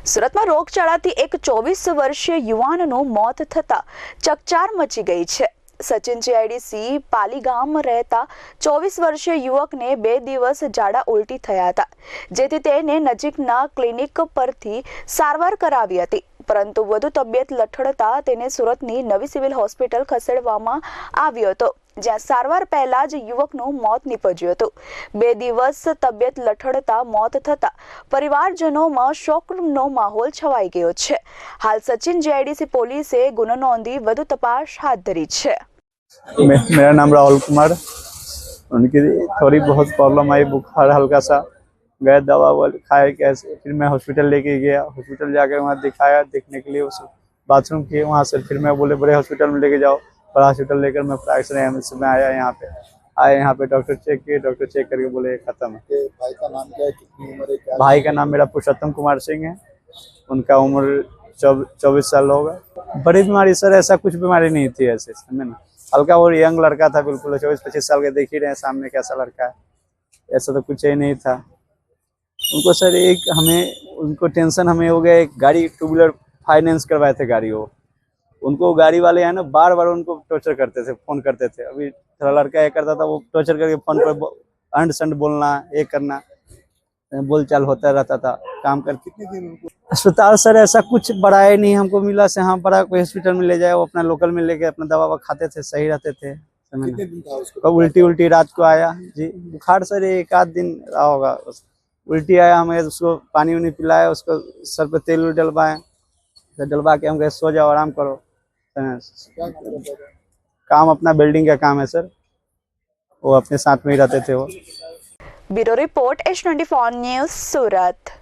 સુરતમાં રોગચાળાથી એક 24 વર્ષીય યુવાનનું મોત થતા ચકચાર મચી ગઈ છે। સચિન જીઆઈડીસી પાલીગામ રહેતા 24 વર્ષીય યુવકને 2 દિવસ ઝાડા ઉલટી થયા હતા, જેથી તેને નજીકના ક્લિનિક પરથી સારવાર કરાવી હતી, પરંતુ વધુ તબિયત લથડતા તેને સુરતની નવી સિવિલ હોસ્પિટલ ખસેડવામાં આવ્યો હતો, જ્યાં સારવાર પહેલા જ યુવકનું મોત નીપજ્યું હતું। 2 દિવસ તબિયત લથડતા મોત થતા પરિવારજનોમાં શોકનો માહોલ છવાઈ ગયો છે। હાલ સચિન જીઆઈડીસી પોલીસે ગુનો नोंधी વધુ તપાસ હાથ ધરી છે। मेरा नाम राहुल कुमार। उनकी थोड़ी बहुत प्रॉब्लम आई, बुखार हल्का सा, गए दवा खाए कैसे, फिर मैं हॉस्पिटल लेके गया। हॉस्पिटल जाकर वहाँ दिखाया, देखने के लिए उस बाथरूम किए वहाँ से, फिर मैं बोले बड़े हॉस्पिटल में लेके जाओ। बड़ा हॉस्पिटल लेकर मैं फ्रैक्चर एम्स में आया। यहाँ पे डॉक्टर चेक किए, डॉक्टर चेक करके बोले खत्म है। भाई का नाम क्या है, कितनी उम्र है, क्या? भाई का नाम मेरा पुरुषोत्तम कुमार सिंह है। उनका उम्र 24 साल होगा। बड़ी बीमारी सर, ऐसा कुछ बीमारी नहीं थी ऐसे समय ना, हल्का और यंग लड़का था, बिल्कुल 24-25 साल के, देख ही रहे हैं सामने कैसा लड़का है, ऐसा तो कुछ ही नहीं था। उनको सर एक उनको टेंशन हमें हो गया, एक गाड़ी 2 व्हीलर फाइनेंस करवाए थे गाड़ी, वो उनको गाड़ी वाले है ना बार बार उनको टॉर्चर करते थे, फोन करते थे। अभी थोड़ा लड़का ये करता था, वो टॉर्चर करके फोन पर अंड संड बोलना, ये करना, बोलचाल होता रहता था। काम कर कितने दिन उनको अस्पताल सर ऐसा कुछ बड़ा ही नहीं हमको मिला से, हाँ बड़ा कोई हॉस्पिटल में ले जाए, वो अपना लोकल में लेके अपना दवा खाते थे, सही रहते थे। कितने दिन था उसको? उल्टी रात को आया जी, बुखार सर 1 आध दिन रहा होगा। उल्टी आया, हमें उसको पानी उनी पिलाया, उसको सर पे तेल डलवाए, डलवा के हम कहे सो जाओ, आराम करो। क्या करता था? काम अपना बिल्डिंग का काम है सर, वो अपने साथ में ही रहते थे वो। ब्यूरो रिपोर्ट H24 न्यूज़ सूरत।